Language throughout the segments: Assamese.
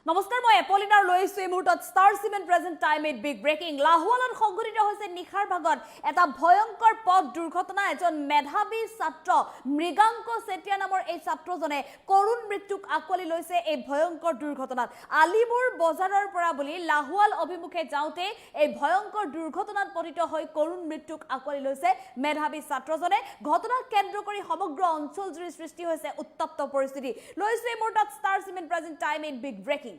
নমস্কাৰ মই এপলিনাৰ লৈছো এই মুহূৰ্তত star cement present time it big breaking লাহোৱালত সংঘটিত হৈছে নিখাৰ ভাগত এটা ভয়ংকৰ পথ দুৰ্ঘটনা এজন মেধাবী ছাত্ৰ মৃগাংক চেতিয়া নামৰ এই ছাত্ৰজনে কৰুণ মৃত্যুক আকোৱালি লৈছে এই ভয়ংকৰ দুৰ্ঘটনাত আলিপুৰ বজাৰৰ পৰা বুলি লাহোৱাল অভিমুখে যাওঁতে এই ভয়ংকৰ দুৰ্ঘটনাত পতিত হৈ কৰুণ মৃত্যুক আকোৱালি লৈছে মেধাবী ছাত্ৰজনে ঘটনাক কেন্দ্ৰ কৰি সমগ্ৰ অঞ্চল জুৰি সৃষ্টি হৈছে উত্তপ্ত পৰিস্থিতি লৈছো এই মুহূৰ্তত star cement present time it big breaking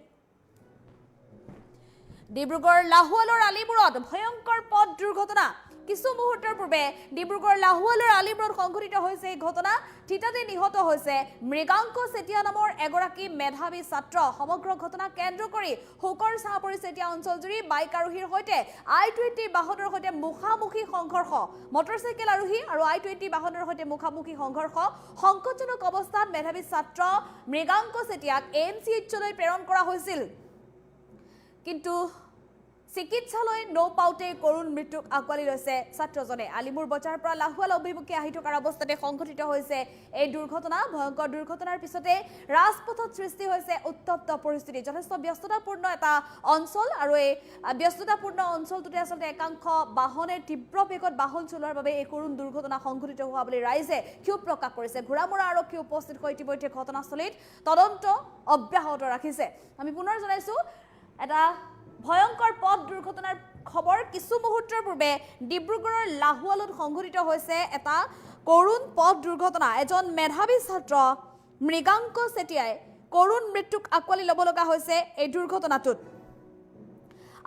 Dibrugarh লাহোৱালৰ আলিপুৰত ভয়ংকৰ পথ দুৰ্ঘটনা কিছু মুহূৰ্তৰ পূৰ্বে ডিব্ৰুগড় লাহোৱালৰ আলিপুৰত সংঘটিত হৈছে এই ঘটনা ঠিতাতে নিহত হৈছে মৃগাংক চেতিয়া নামৰ এগৰাকী মেধাবী ছাত্ৰ সমগ্ৰ ঘটনা কেন্দ্ৰ কৰি হুকৰ চাহ পৰিছে এতিয়া অঞ্চলজুৰি বাইক আৰোহীৰ সৈতে i20 বাহনৰ সৈতে মুখামুখি সংঘৰ্ষ মটৰচাইকেল আৰোহী আৰু i20 বাহনৰ সৈতে মুখামুখি সংঘৰ্ষ সংকটজনক অৱস্থাত মেধাবী ছাত্ৰ মৃগাংক চেতিয়াক এমচিএইচলৈ প্ৰেৰণ কৰা হৈছিল কিন্তু চিকিৎসালয় নপাওতে কৰুণ মৃত্যুক আকোৱালি লৈছে ছাত্ৰজনে আলিমুৰ বজাৰৰ পৰা লাহোৱাল অভিমুখে আহি থকাৰ অৱস্থাতে সংঘটিত হৈছে এই দুৰ্ঘটনা ভয়ংকৰ দুৰ্ঘটনাৰ পিছতে ৰাজপথত সৃষ্টি হৈছে উত্তপ্ত পৰিস্থিতি যথেষ্ট ব্যস্ততাপূৰ্ণ এটা অঞ্চল আৰু এই ব্যস্ততাপূৰ্ণ অঞ্চলটোতে আচলতে একাংশ বাহনে তীব্ৰ বেগত বাহন চলোৱাৰ বাবে এই কৰুণ দুৰ্ঘটনা সংঘটিত হোৱা বুলি ৰাইজে ক্ষোভ প্ৰকাশ কৰিছে ঘোঁৰামৰা আৰক্ষী উপস্থিত হৈ ইতিমধ্যে ঘটনাস্থলীত তদন্ত অব্যাহত ৰাখিছে আমি পুনৰ জনাইছো এটা ভয়ংকৰ পথ দুৰ্ঘটনাৰ খবৰ কিছু মুহূৰ্তৰ পূৰ্বে ডিব্ৰুগড়ৰ লাহোৱালত সংঘটিত হৈছে এটা কৰুণ পথ দুৰ্ঘটনা এজন মেধাবী ছাত্ৰ মৃগাংক চেতিয়াই কৰুণ মৃত্যুক আকোৱালি ল'ব লগা হৈছে এই দুৰ্ঘটনাটোত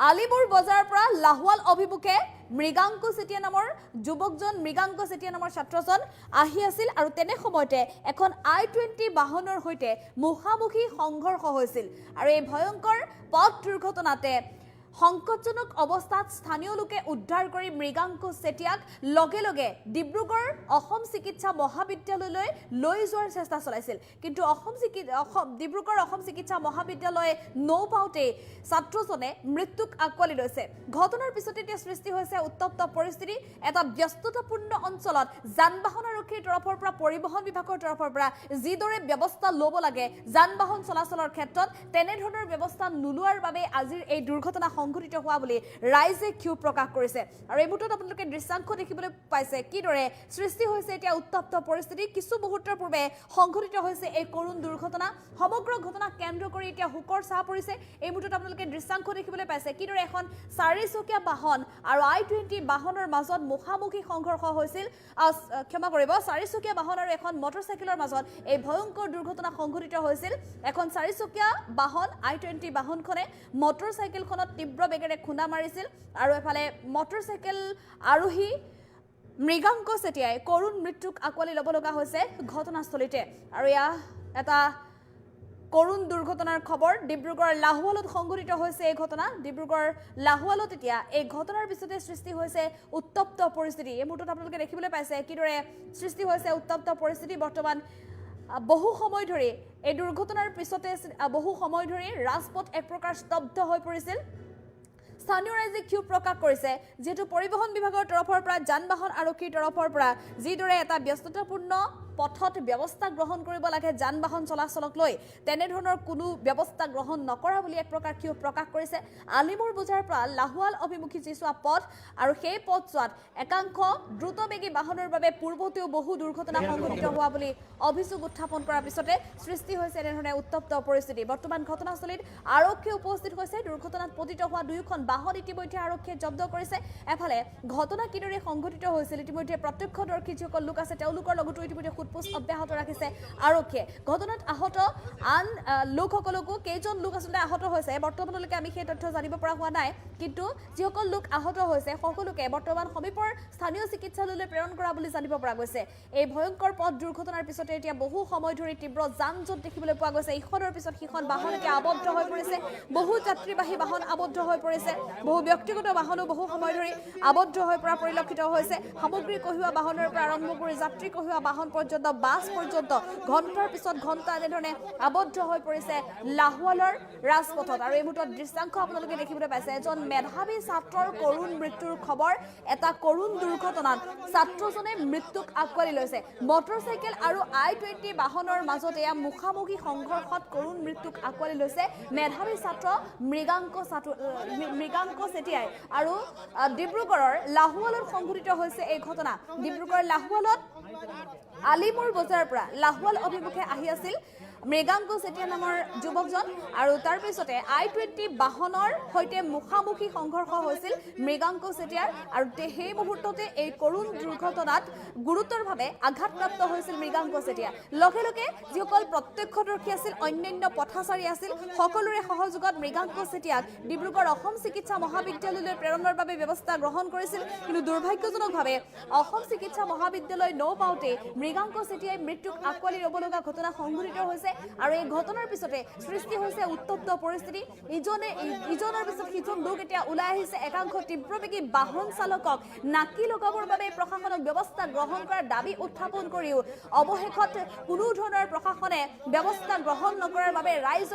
আলিপুৰ বজাৰৰ পৰা লাহোৱাল অভিমুখে মৃগাংক চেতিয়া নামৰ যুৱকজন মৃগাংক চেতিয়া নামৰ ছাত্ৰজন আহি আছিল আৰু তেনে সময়তে এখন i20 বাহনৰ সৈতে মুখামুখি সংঘৰ্ষ হৈছিল আৰু এই ভয়ংকৰ পথ দুৰ্ঘটনাতে সংকটজনক অৱস্থাত স্থানীয় লোকে উদ্ধাৰ কৰি মৃগাংক চেতিয়াক লগে লগে ডিব্ৰুগড় অসম চিকিৎসা মহাবিদ্যালয়লৈ লৈ যোৱাৰ চেষ্টা চলাইছিল কিন্তু ডিব্ৰুগড় অসম চিকিৎসা মহাবিদ্যালয় নপাওতে ছাত্ৰজনে মৃত্যুক আকোৱালি লৈছে ঘটনাৰ পিছতে এতিয়া সৃষ্টি হৈছে উত্তপ্ত পৰিস্থিতি এটা ব্যস্ততাপূৰ্ণ অঞ্চলত যান বাহন আৰক্ষীৰ তৰফৰ পৰা পৰিবহণ বিভাগৰ তৰফৰ পৰা যিদৰে ব্যৱস্থা ল'ব লাগে যান বাহন চলাচলৰ ক্ষেত্ৰত তেনেধৰণৰ ব্যৱস্থা নোলোৱাৰ বাবে আজিৰ এই দুৰ্ঘটনা সংঘটিত হোৱা বুলি ৰাইজে ক্ষোভ প্ৰকাশ কৰিছে আৰু এই মুহূৰ্তত আপোনালোকে দৃশ্যাংশ দেখিবলৈ পাইছে কিদৰে সৃষ্টি হৈছে এতিয়া উত্তপ্ত পৰিস্থিতি কিছু মুহূৰ্তৰ পূৰ্বে সংঘটিত হৈছে এই কৰুণ দুৰ্ঘটনা সমগ্ৰ ঘটনা কেন্দ্ৰ কৰি এতিয়া হুকৰ চাহ পৰিছে এই মুহূৰ্তত আপোনালোকে দৃশ্যাংশ দেখিবলৈ পাইছে কিদৰে এখন 4চকীয়া বাহন আৰু i20 বাহনৰ মাজত মুখামুখি সংঘৰ্ষ হৈছিল ক্ষমা কৰিব 4চকীয়া বাহন আৰু এখন মটৰচাইকেলৰ মাজত এই ভয়ংকৰ দুৰ্ঘটনা সংঘটিত হৈছিল এখন 4চকীয়া বাহন i20 বাহনখনে মটৰচাইকেলখনত তীব্ৰ বেগেৰে খুন্দা মাৰিছিল আৰু এফালে মটৰচাইকেল আৰোহী মৃগাংক চেতিয়াই কৰুণ মৃত্যুক আকোৱালি ল'ব লগা হৈছে ঘটনাস্থলীতে আৰু এয়া এটা কৰুণ দুৰ্ঘটনাৰ খবৰ ডিব্ৰুগড় লাহোৱালত সংঘটিত হৈছে এই ঘটনা ডিব্ৰুগড় লাহোৱালত এতিয়া এই ঘটনাৰ পিছতে সৃষ্টি হৈছে উত্তপ্ত পৰিস্থিতি এই মুহূৰ্তত আপোনালোকে দেখিবলৈ পাইছে কিদৰে সৃষ্টি হৈছে উত্তপ্ত পৰিস্থিতি বৰ্তমান বহু সময় ধৰি এই দুৰ্ঘটনাৰ পিছতে বহু সময় ধৰি ৰাজপথ এক প্ৰকাৰ স্তব্ধ হৈ পৰিছিল স্থানীয় ৰাইজে ক্ষোভ প্ৰকাশ কৰিছে যেহেতু পৰিবহণ বিভাগৰ তৰফৰ পৰা যান বাহন আৰক্ষীৰ তৰফৰ পৰা যিদৰে এটা ব্যস্ততাপূৰ্ণ পথত ব্যৱস্থা গ্ৰহণ কৰিব লাগে যান বাহন চলাচলক লৈ তেনেধৰণৰ কোনো ব্যৱস্থা গ্ৰহণ নকৰা বুলি এক প্ৰকাৰ ক্ষোভ প্ৰকাশ কৰিছে আলিমুৰ বজাৰৰ পৰা লাহোৱাল অভিমুখী যোৱা পথ আৰু সেই পথছোৱাত একাংশ দ্ৰুতবেগী বাহনৰ বাবে পূৰ্বতেও বহু দুৰ্ঘটনা সংঘটিত হোৱা বুলি অভিযোগ উত্থাপন কৰাৰ পিছতে সৃষ্টি হৈছে এনেধৰণে উত্তপ্ত পৰিস্থিতি বৰ্তমান ঘটনাস্থলীত আৰক্ষী উপস্থিত হৈছে দুৰ্ঘটনাত পতিত হোৱা দুয়োখন বাহন ইতিমধ্যে আৰক্ষীয়ে জব্দ কৰিছে এফালে ঘটনা কিদৰে সংঘটিত হৈছিল ইতিমধ্যে প্ৰত্যক্ষদৰ্শী যিসকল লোক আছে তেওঁলোকৰ লগতো ইতিমধ্যে সোধপোছ অব্যাহত ৰাখিছে আৰক্ষীয়ে ঘটনাত আহত আন লোকসকলকো কেইজন লোক আচলতে আহত হৈছে বৰ্তমানলৈকে আমি সেই তথ্য জানিব পৰা হোৱা নাই কিন্তু যিসকল লোক আহত হৈছে সকলোকে বৰ্তমান সমীপৰ স্থানীয় চিকিৎসালয়লৈ প্ৰেৰণ কৰা বুলি জানিব পৰা গৈছে এই ভয়ংকৰ পথ দুৰ্ঘটনাৰ পিছতে এতিয়া বহু সময় ধৰি তীব্ৰ যান জঁট দেখিবলৈ পোৱা গৈছে ইখনৰ পিছত সিখন বাহন এতিয়া আবদ্ধ হৈ পৰিছে বহু যাত্ৰীবাহী বাহন আবদ্ধ হৈ পৰিছে বহু ব্যক্তিগত বাহনো বহু সময় ধৰি আবদ্ধ হৈ পৰা পৰিলক্ষিত হৈছে সামগ্ৰী কঢ়িওৱা বাহনৰ পৰা আৰম্ভ কৰি যাত্ৰী কঢ়িওৱা বাহন পৰ্যন্ত পৰ্যন্ত বাছ পৰ্যন্ত ঘণ্টাৰ পিছত ঘণ্টা এনেধৰণে আবদ্ধ হৈ পৰিছে লাহোৱালৰ ৰাজপথত। আৰু এই মুহূৰ্তত দৃশ্যাংশ আপোনালোকে দেখিবলৈ পাইছে, এজন মেধাৱী ছাত্ৰৰ কৰুণ মৃত্যুৰ খবৰ। এটা কৰুণ দুৰ্ঘটনাত ছাত্ৰজনে মৃত্যুক আঁকোৱালি লৈছে। মটৰচাইকেল আৰু I-20 বাহনৰ মাজত এয়া মুখামুখি সংঘৰ্ষত কৰুণ মৃত্যুক আঁকোৱালি লৈছে মেধাৱী ছাত্ৰ মৃগাংক চেতিয়াই। আৰু ডিব্ৰুগড়ৰ লাহোৱালত সংঘটিত হৈছে এই ঘটনা। ডিব্ৰুগড়ৰ লাহোৱালত আলিমুৰ বজাৰৰ পৰা লাহোৱাল অভিমুখে আহি আছিল মৃগাংক চেতিয়া নামৰ যুৱকজন, আৰু তাৰ পিছতে I-20 বাহনৰ সৈতে মুখামুখি সংঘৰ্ষ হৈছিল মৃগাংক চেতিয়াৰ। আৰু সেই মুহূৰ্ততে এই কৰুণ দুৰ্ঘটনাত গুৰুতৰভাৱে আঘাতপ্ৰাপ্ত হৈছিল মৃগাংক চেতিয়া। লগে লগে যিসকল প্ৰত্যক্ষদৰ্শী আছিল, অন্যান্য পথাচাৰী আছিল, সকলোৰে সহযোগত মৃগাংক চেতিয়াক ডিব্ৰুগড় অসম চিকিৎসা মহাবিদ্যালয়লৈ প্ৰেৰণৰ বাবে ব্যৱস্থা গ্ৰহণ কৰিছিল। কিন্তু দুৰ্ভাগ্যজনকভাৱে অসম চিকিৎসা মহাবিদ্যালয় নপাওঁতে মৃগাংক চেতিয়াই মৃত্যুক আঁকোৱালি ল'ব লগা ঘটনা সংঘটিত হৈছে। আৰু এই ঘটনাৰ পিছতে সৃষ্টি হৈছে উত্তপ্ত পৰিস্থিতি। ইজনৰ পিছত সিজন লোক এতিয়া ওলাই আহিছে। একাংশ তীব্ৰবেগী বাহন চালকক নাকি লগাবৰ বাবে প্ৰশাসনক ব্যৱস্থা গ্ৰহণ কৰাৰ দাবী উত্থাপন কৰিও অৱশেষত কোনো ধৰণৰ প্ৰশাসনে ব্যৱস্থা গ্ৰহণ নকৰাৰ বাবে ৰাইজ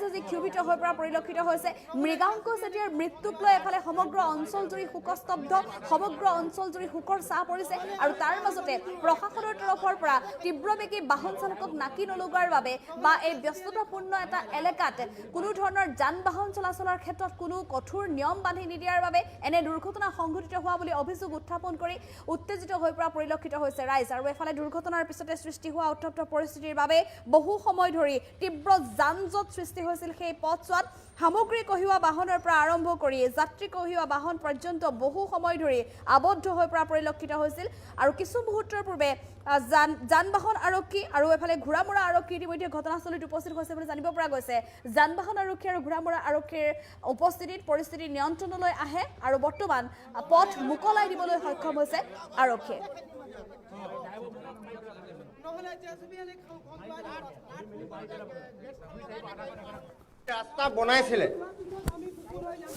আজি ক্ষোভিত হৈ পৰা পৰিলক্ষিত হৈছে। মৃগাংক চেতিয়াৰ মৃত্যুক লৈ এফালে সমগ্ৰ অঞ্চলজুৰি শোকস্তব্ধ, সমগ্ৰ অঞ্চলজুৰি শোকৰ ছাঁ পৰিছে। আৰু তাৰ মাজতে প্ৰশাসনৰ তৰফৰ পৰা তীব্ৰবেগী বাহন চালকক নাকি নলগোৱাৰ বাবে বা এই ব্যস্ততাপূৰ্ণ এটা এলেকাত কোনো ধৰণৰ যান বাহন চলাচলৰ ক্ষেত্ৰত কোনো কঠোৰ নিয়ম বান্ধি নিদিয়াৰ বাবে এনে দুৰ্ঘটনা সংঘটিত হোৱা বুলি অভিযোগ উত্থাপন কৰি উত্তেজিত হৈ পৰা পৰিলক্ষিত হৈছে ৰাইজ। আৰু এফালে দুৰ্ঘটনাৰ পিছতে সৃষ্টি হোৱা উত্তপ্ত পৰিস্থিতিৰ বাবে বহু সময় ধৰি তীব্ৰ যান-জঁট সৃষ্টি হৈছিল সেই পথছোৱাত। সামগ্ৰী কঢ়িওৱা বাহনৰ পৰা আৰম্ভ কৰি যাত্ৰী কঢ়িওৱা বাহন পৰ্যন্ত বহু সময় ধৰি আবদ্ধ হৈ পৰা পৰিলক্ষিত হৈছিল। আৰু কিছু মুহূৰ্তৰ পূৰ্বে যান বাহন আৰক্ষী আৰু এফালে ঘোঁৰামৰা আৰক্ষী ইতিমধ্যে ঘটনাস্থলীত উপস্থিত হৈছে বুলি জানিব পৰা গৈছে। যান বাহন আৰক্ষী আৰু ঘোঁৰামৰা আৰক্ষীৰ উপস্থিতিত পৰিস্থিতি নিয়ন্ত্ৰণলৈ আহে আৰু বৰ্তমান পথ মুকলাই দিবলৈ সক্ষম হৈছে আৰক্ষীয়ে। ৰাস্তা বনাইছিলে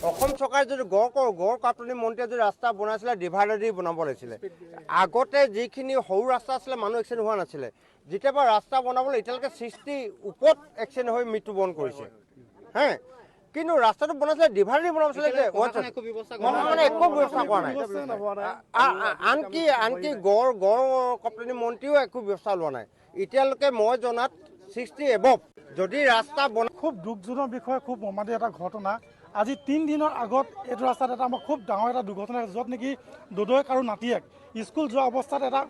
অসম চৰকাৰে যদি গড় কাটনি মন্ত্ৰীয়ে যদি ৰাস্তা বনাইছিলে ডিভাইডাৰ দি বনাব লাগিছিলে। আগতে যিখিনি সৰু ৰাস্তা আছিলে মানুহ এক্সিডেণ্ট হোৱা নাছিলে। যেতিয়াৰ পৰা ৰাস্তা বনাবলৈ এতিয়ালৈকে 60 ওপৰত এক্সিডেণ্ট হৈ মৃত্যুবৰণ কৰিছে। হে, কিন্তু ৰাস্তাটো বনাইছিলে ডিভাইডাৰ দি বনাইছিলে যে মানে একো ব্যৱস্থা কৰা নাই। আনকি গড় কাটনি মন্ত্ৰীও একো ব্যৱস্থা লোৱা নাই এতিয়ালৈকে মই জনাত 60 এবভ। যদি ৰাস্তা খুব দুখজনক বিষয়, খুব মৰ্মান্তিক এটা ঘটনা। আজি 3 দিনৰ আগত এইটো ৰাস্তাত এটা আমাৰ খুব ডাঙৰ এটা দুৰ্ঘটনা, য'ত নেকি দদৈক আৰু নাতিয়েক স্কুল যোৱা অৱস্থাত এটা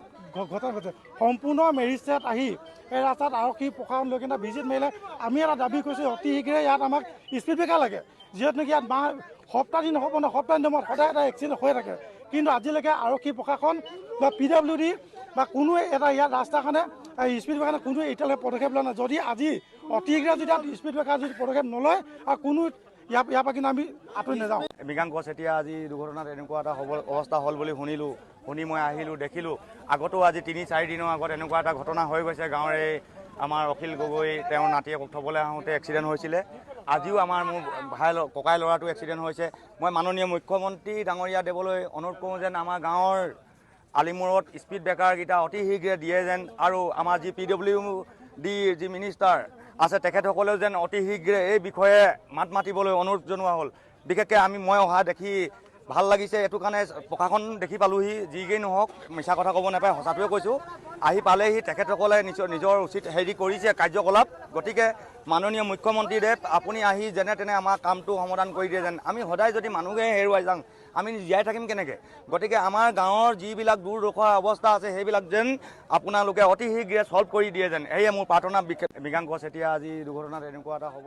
ঘটনা ঘটিছে। সম্পূৰ্ণ মেৰিষ্টেট আহি এই ৰাস্তাত আৰক্ষী প্ৰশাসন লৈ কিনে ভিজিট মাৰিলে। আমি এটা দাবী কৰিছোঁ অতি শীঘ্ৰে ইয়াত আমাক স্পীড ব্ৰেকাৰ লাগে, যিহেতু নেকি ইয়াত সপ্তাহ দিন হ'ব নহয়, সপ্তাহ দিনৰ মূৰত সদায় এটা এক্সিডেণ্ট হৈ থাকে। কিন্তু আজিলৈকে আৰক্ষী প্ৰশাসন বা PWD বা কোনোৱে এটা ইয়াত ৰাস্তাখনে স্পীড ব্ৰেকাৰ কোনো এতিয়ালৈকে পদক্ষেপ লোৱা নাই। যদি আজি অতি শীঘ্ৰে যদি ইয়াত স্পীড ব্ৰেকাৰ যদি পদক্ষেপ নলয় আৰু কোনো ইয়াৰ পৰা কিন্তু আমি আঁতৰি নাযাওঁ। মৃগাংক চেতিয়া আজি দুৰ্ঘটনাত এনেকুৱা এটা অৱস্থা হ'ল বুলি শুনি মই আহিলোঁ, দেখিলোঁ। আগতো আজি 3-4 দিনৰ আগত এনেকুৱা এটা ঘটনা হৈ গৈছে। গাঁৱৰে আমাৰ অখিল গগৈ তেওঁৰ নাতিয়েক থ'বলৈ আহোঁতে এক্সিডেণ্ট হৈছিলে। আজিও মোৰ ককাই ল'ৰাটো এক্সিডেণ্ট হৈছে। মই মাননীয় মুখ্যমন্ত্ৰী ডাঙৰীয়া দেৱলৈ অনুৰোধ কৰোঁ যেন আমাৰ গাঁৱৰ আলিমূৰত স্পীড ব্ৰেকাৰকেইটা অতি শীঘ্ৰে দিয়ে যেন, আৰু আমাৰ যি PWD যি মিনিষ্টাৰ আছে তেখেতসকলেও যেন অতি শীঘ্ৰে এই বিষয়ে মাত মাতিবলৈ অনুৰোধ জনোৱা হ'ল। বিশেষকৈ মই অহা দেখি ভাল লাগিছে, এইটো কাৰণে প্ৰশাসন দেখি পালোহি। যিকেই নহওক, মিছা কথা ক'ব নাপায়, সঁচাটোৱে কৈছোঁ। আহি পালেহি, তেখেতসকলে নিজৰ উচিত কৰিছে কাৰ্যকলাপ। গতিকে মাননীয় মুখ্যমন্ত্ৰীদেৱ, আপুনি আহি যেনে তেনে আমাৰ কামটো সমাধান কৰি দিয়ে যেন। আমি সদায় যদি মানুহে হেৰুৱাই যাওঁ আমি জীয়াই থাকিম কেনেকৈ? গতিকে আমাৰ গাঁৱৰ যিবিলাক দুৰ্দশা অৱস্থা আছে সেইবিলাক যেন আপোনালোকে অতি শীঘ্ৰে ছল্ভ কৰি দিয়ে যেন, এয়ে মোৰ প্ৰাৰ্থনা। মৃগাংক চেতিয়া আজি দুৰ্ঘটনাত এনেকুৱা এটা হ'ব